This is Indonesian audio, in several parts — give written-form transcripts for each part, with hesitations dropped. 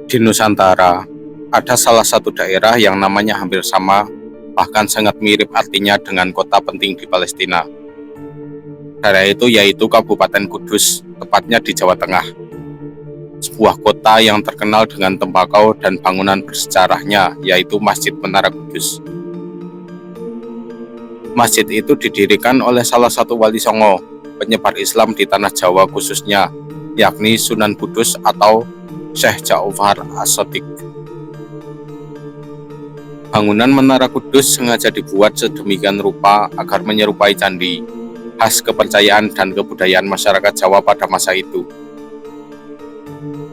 Di Nusantara, ada salah satu daerah yang namanya hampir sama, bahkan sangat mirip artinya dengan kota penting di Palestina. Daerah itu yaitu Kabupaten Kudus, tepatnya di Jawa Tengah. Sebuah kota yang terkenal dengan tembakau dan bangunan bersejarahnya, yaitu Masjid Menara Kudus. Masjid itu didirikan oleh salah satu wali songo, penyebar Islam di tanah Jawa khususnya, yakni Sunan Kudus atau Syekh Ja'far As-Shadiq. Bangunan Menara Kudus sengaja dibuat sedemikian rupa agar menyerupai candi, khas kepercayaan dan kebudayaan masyarakat Jawa pada masa itu.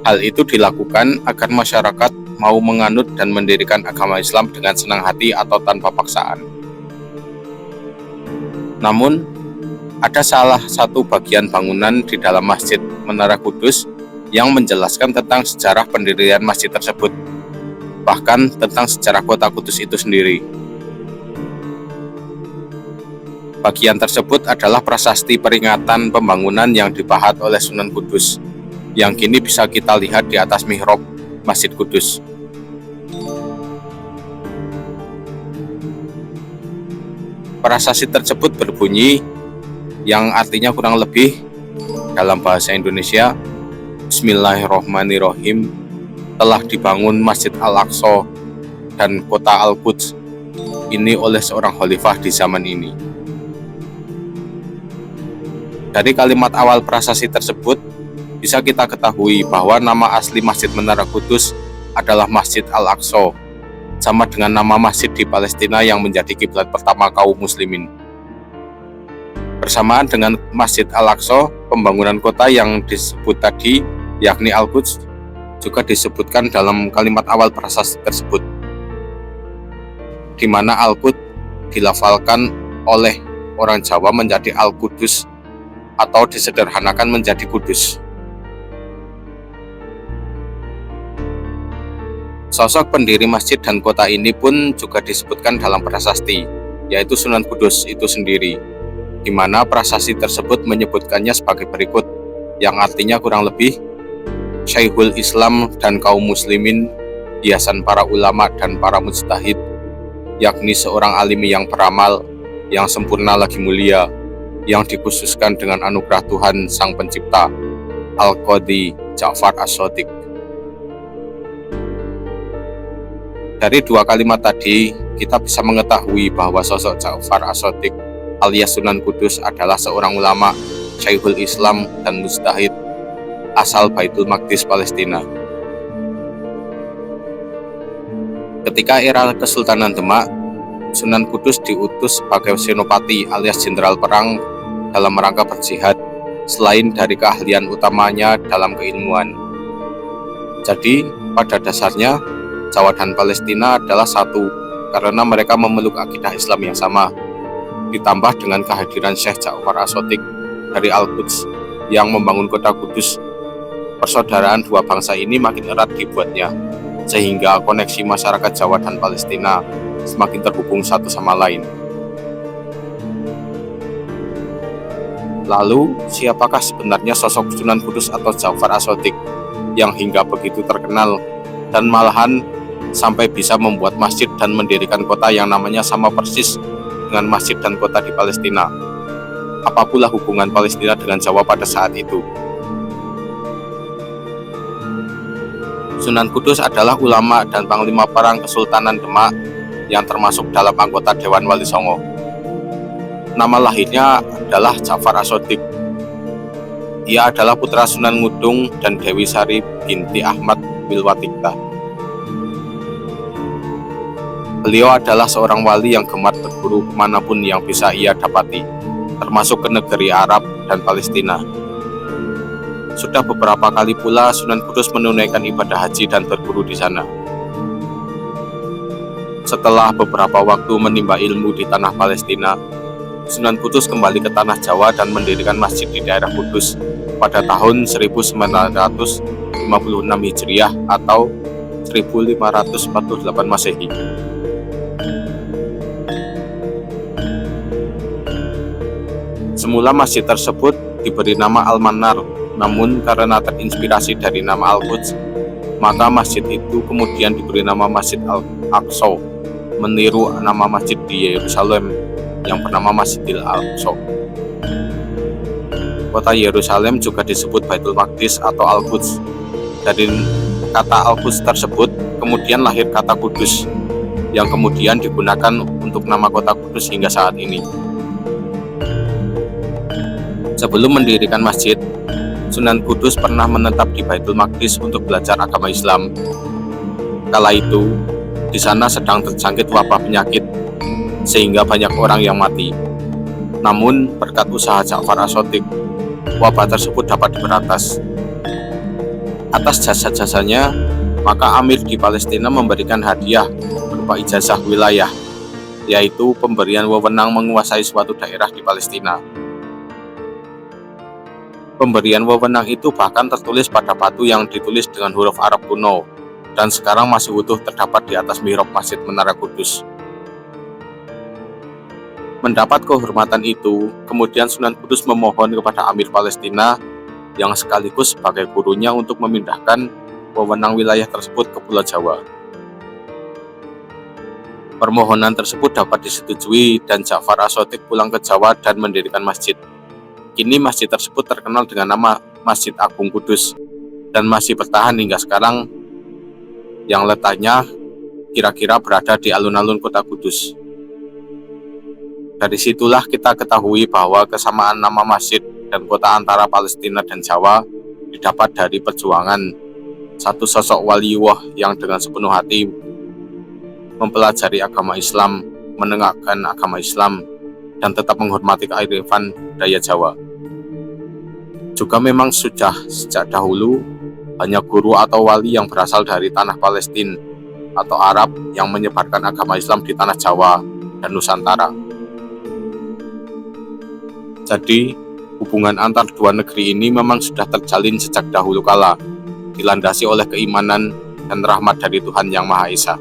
Hal itu dilakukan agar masyarakat mau menganut dan mendirikan agama Islam dengan senang hati atau tanpa paksaan. Namun, ada salah satu bagian bangunan di dalam Masjid Menara Kudus yang menjelaskan tentang sejarah pendirian masjid tersebut, bahkan tentang sejarah kota Kudus itu sendiri. Bagian tersebut adalah prasasti peringatan pembangunan yang dipahat oleh Sunan Kudus, yang kini bisa kita lihat di atas mihrab Masjid Kudus. Prasasti tersebut berbunyi, yang artinya kurang lebih dalam bahasa Indonesia, Bismillahirrohmanirrohim, telah dibangun Masjid Al-Aqsa dan kota Al-Quds ini oleh seorang khalifah di zaman ini. Dari kalimat awal prasasti tersebut, bisa kita ketahui bahwa nama asli Masjid Menara Kudus adalah Masjid Al-Aqsa, sama dengan nama masjid di Palestina yang menjadi kiblat pertama kaum muslimin. Bersamaan dengan Masjid Al-Aqsa, pembangunan kota yang disebut tadi, yakni Al-Quds, juga disebutkan dalam kalimat awal prasasti tersebut, di mana Al-Quds dilafalkan oleh orang Jawa menjadi Al-Qudus atau disederhanakan menjadi Kudus. Sosok pendiri masjid dan kota ini pun juga disebutkan dalam prasasti, yaitu Sunan Kudus itu sendiri, di mana prasasti tersebut menyebutkannya sebagai berikut, yang artinya kurang lebih Syekhul Islam dan kaum muslimin, hiasan para ulama dan para mujtahid, yakni seorang alimi yang beramal, yang sempurna lagi mulia, yang dikhususkan dengan anugerah Tuhan Sang Pencipta, Al-Qadhi Ja'far As-Shadiq. Dari dua kalimat tadi, kita bisa mengetahui bahwa sosok Ja'far As-Shadiq alias Sunan Kudus adalah seorang ulama, Syekhul Islam dan mujtahid asal Baitul Maqdis, Palestina. Ketika era Kesultanan Demak, Sunan Kudus diutus sebagai senopati alias jenderal perang dalam rangka berjihad, selain dari keahlian utamanya dalam keilmuan. Jadi, pada dasarnya, Jawa dan Palestina adalah satu karena mereka memeluk akidah Islam yang sama, ditambah dengan kehadiran Syekh Ja'far As-Shadiq dari Al-Quds yang membangun kota Kudus. Persaudaraan dua bangsa ini makin erat dibuatnya, sehingga koneksi masyarakat Jawa dan Palestina semakin terhubung satu sama lain. Lalu, siapakah sebenarnya sosok Sunan Kudus atau Ja'far As-Shadiq yang hingga begitu terkenal dan malahan sampai bisa membuat masjid dan mendirikan kota yang namanya sama persis dengan masjid dan kota di Palestina? Apa pula hubungan Palestina dengan Jawa pada saat itu? Sunan Kudus adalah ulama dan panglima perang Kesultanan Demak yang termasuk dalam anggota Dewan Wali Songo. Nama lahirnya adalah Ja'far As-Shadiq. Ia adalah putra Sunan Ngudung dan Dewi Sari binti Ahmad Wilwatikta. Beliau adalah seorang wali yang gemar berburu kemanapun yang bisa ia dapati, termasuk ke negeri Arab dan Palestina. Sudah beberapa kali pula Sunan Kudus menunaikan ibadah haji dan berburu di sana. Setelah beberapa waktu menimba ilmu di tanah Palestina, Sunan Kudus kembali ke tanah Jawa dan mendirikan masjid di daerah Kudus pada tahun 1956 Hijriah atau 1548 Masehi. Semula masjid tersebut diberi nama Al-Manar, namun karena terinspirasi dari nama Al-Quds, Maka masjid itu kemudian diberi nama Masjid Al-Aqsa, meniru nama masjid di Yerusalem yang bernama Masjidil Aqsa. Kota Yerusalem juga disebut Baitul Maqdis atau Al-Quds. Dari kata Al-Quds tersebut kemudian lahir kata Kudus, yang kemudian digunakan untuk nama kota Kudus hingga saat ini. Sebelum mendirikan masjid, Sunan Kudus pernah menetap di Baitul Maqdis untuk belajar agama Islam. Kala itu, di sana sedang terjangkit wabah penyakit, sehingga banyak orang yang mati. Namun, berkat usaha Ja'far As-Shadiq, wabah tersebut dapat diberantas. Atas jasa-jasanya, maka Amir di Palestina memberikan hadiah berupa ijazah wilayah, yaitu pemberian wewenang menguasai suatu daerah di Palestina. Pemberian wewenang itu bahkan tertulis pada batu yang ditulis dengan huruf Arab kuno, dan sekarang masih utuh terdapat di atas mihrab Masjid Menara Kudus. Mendapat kehormatan itu, kemudian Sunan Kudus memohon kepada Amir Palestina yang sekaligus sebagai gurunya untuk memindahkan wewenang wilayah tersebut ke Pulau Jawa. Permohonan tersebut dapat disetujui dan Ja'far As-Shadiq pulang ke Jawa dan mendirikan masjid. Kini masjid tersebut terkenal dengan nama Masjid Agung Kudus dan masih bertahan hingga sekarang, yang letaknya kira-kira berada di alun-alun kota Kudus. Dari situlah kita ketahui bahwa kesamaan nama masjid dan kota antara Palestina dan Jawa didapat dari perjuangan satu sosok waliullah yang dengan sepenuh hati mempelajari agama Islam, menegakkan agama Islam, dan tetap menghormati kearifan budaya Jawa. Juga memang sudah sejak dahulu banyak guru atau wali yang berasal dari tanah Palestina atau Arab yang menyebarkan agama Islam di tanah Jawa dan Nusantara. Jadi, hubungan antar dua negeri ini memang sudah terjalin sejak dahulu kala, dilandasi oleh keimanan dan rahmat dari Tuhan Yang Maha Esa.